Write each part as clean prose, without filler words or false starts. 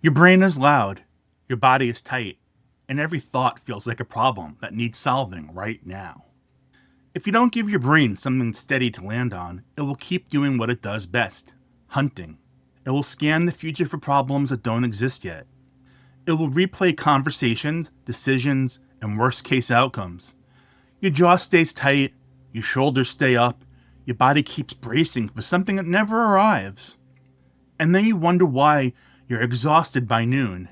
Your brain is loud, your body is tight, and every thought feels like a problem that needs solving right now. If you don't give your brain something steady to land on, it will keep doing what it does best: hunting. It will scan the future for problems that don't exist yet. It will replay conversations, decisions, and worst case outcomes. Your jaw stays tight, your shoulders stay up, your body keeps bracing for something that never arrives. And then you wonder why you're exhausted by noon,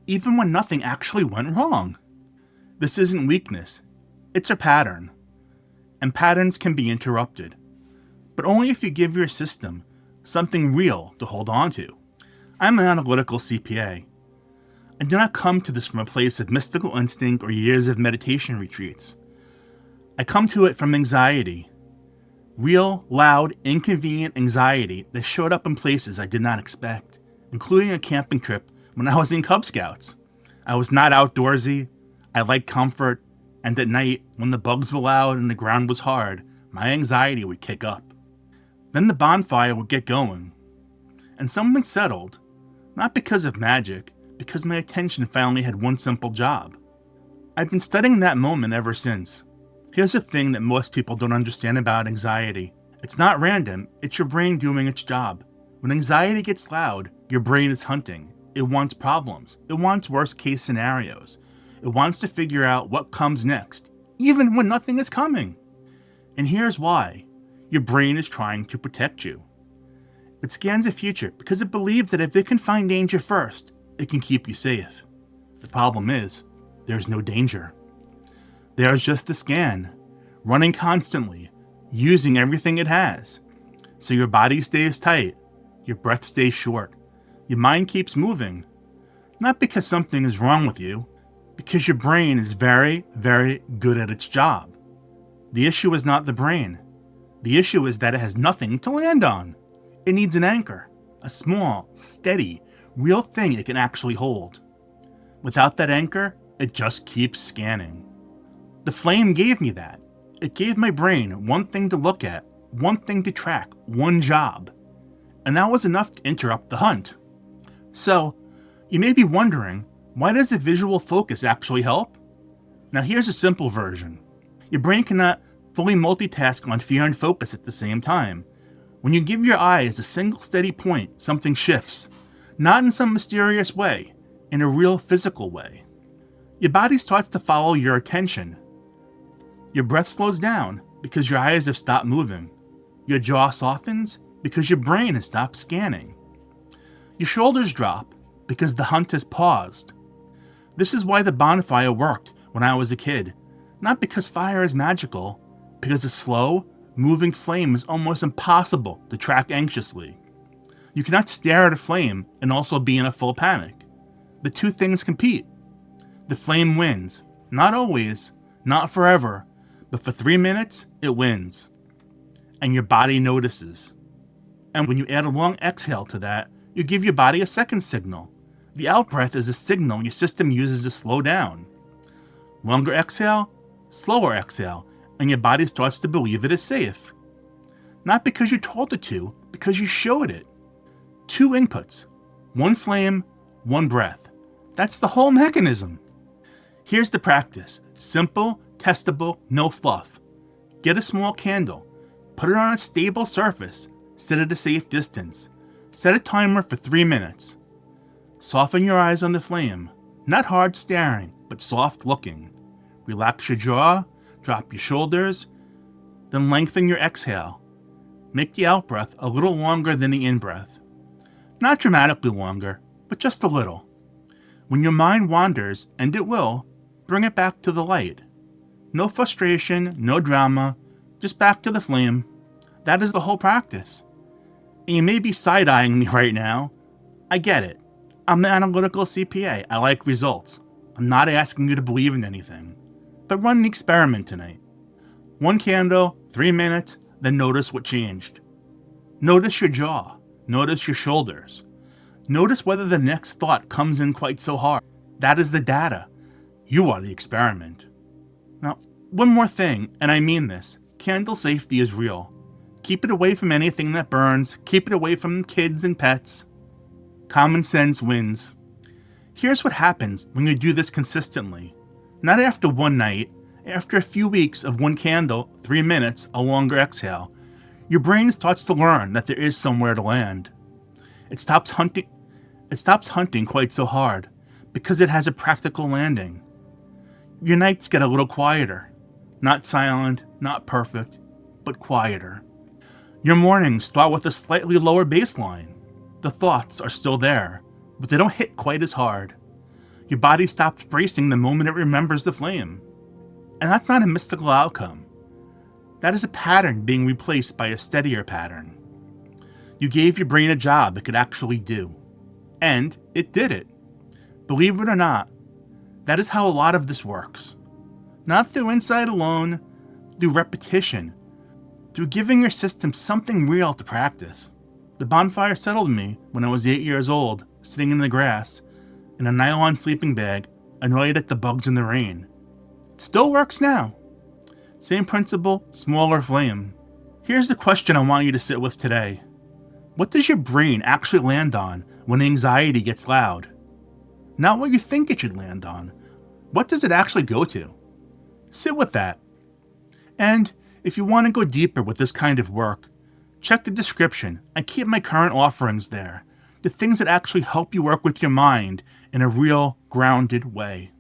even when nothing actually went wrong. This isn't weakness, it's a pattern. And patterns can be interrupted, but only if you give your system something real to hold on to. I'm an analytical CPA. I do not come to this from a place of mystical instinct or years of meditation retreats. I come to it from anxiety. Real, loud, inconvenient anxiety that showed up in places I did not expect, including a camping trip when I was in Cub Scouts. I was not outdoorsy, I liked comfort, and at night, when the bugs were loud and the ground was hard, my anxiety would kick up. Then the bonfire would get going, and something settled, not because of magic, because my attention finally had one simple job. I've been studying that moment ever since. Here's the thing that most people don't understand about anxiety. It's not random, it's your brain doing its job. When anxiety gets loud, your brain is hunting. It wants problems. It wants worst case scenarios. It wants to figure out what comes next, even when nothing is coming. And here's why. Your brain is trying to protect you. It scans the future because it believes that if it can find danger first, it can keep you safe. The problem is, there's no danger. There's just the scan, running constantly, using everything it has. So your body stays tight, your breath stays short, your mind keeps moving. Not because something is wrong with you, because your brain is very, very good at its job. The issue is not the brain. The issue is that it has nothing to land on. It needs an anchor, a small, steady, real thing it can actually hold. Without that anchor, it just keeps scanning. The flame gave me that. It gave my brain one thing to look at, one thing to track, one job. And that was enough to interrupt the hunt. So, you may be wondering, why does the visual focus actually help? Now here's a simple version. Your brain cannot fully multitask on fear and focus at the same time. When you give your eyes a single steady point, something shifts. Not in some mysterious way, in a real physical way. Your body starts to follow your attention. Your breath slows down because your eyes have stopped moving. Your jaw softens because your brain has stopped scanning. Your shoulders drop because the hunt has paused. This is why the bonfire worked when I was a kid. Not because fire is magical, because a slow, moving flame is almost impossible to track anxiously. You cannot stare at a flame and also be in a full panic. The two things compete. The flame wins. Not always, not forever, but for 3 minutes, it wins. And your body notices. And when you add a long exhale to that, you give your body a second signal. The out-breath is a signal your system uses to slow down. Longer exhale, slower exhale, and your body starts to believe it is safe. Not because you told it to, because you showed it. 2 inputs, 1 flame, 1 breath. That's the whole mechanism. Here's the practice. Simple, testable, no fluff. Get a small candle. Put it on a stable surface. Sit at a safe distance. Set a timer for 3 minutes. Soften your eyes on the flame. Not hard staring, but soft looking. Relax your jaw. Drop your shoulders. Then lengthen your exhale. Make the out-breath a little longer than the in-breath. Not dramatically longer, but just a little. When your mind wanders, and it will, bring it back to the light. No frustration, no drama, just back to the flame. That is the whole practice. And you may be side-eyeing me right now. I get it. I'm an analytical CPA. I like results. I'm not asking you to believe in anything. But run an experiment tonight. 1 candle, 3 minutes, then notice what changed. Notice your jaw. Notice your shoulders. Notice whether the next thought comes in quite so hard. That is the data. You are the experiment. Now, one more thing, and I mean this. Candle safety is real. Keep it away from anything that burns. Keep it away from kids and pets. Common sense wins. Here's what happens when you do this consistently. Not after one night, after a few weeks of one candle, 3 minutes, a longer exhale, your brain starts to learn that there is somewhere to land. It stops hunting quite so hard because it has a practical landing. Your nights get a little quieter. Not silent, not perfect, but quieter. Your mornings start with a slightly lower baseline. The thoughts are still there, but they don't hit quite as hard. Your body stops bracing the moment it remembers the flame. And that's not a mystical outcome. That is a pattern being replaced by a steadier pattern. You gave your brain a job it could actually do. And it did it. Believe it or not, that is how a lot of this works. Not through insight alone, through repetition, through giving your system something real to practice. The bonfire settled me when I was 8 years old, sitting in the grass, in a nylon sleeping bag, annoyed at the bugs in the rain. It still works now. Same principle, smaller flame. Here's the question I want you to sit with today. What does your brain actually land on when anxiety gets loud? Not what you think it should land on. What does it actually go to? Sit with that. And if you want to go deeper with this kind of work, check the description. I keep my current offerings there. The things that actually help you work with your mind in a real, grounded way.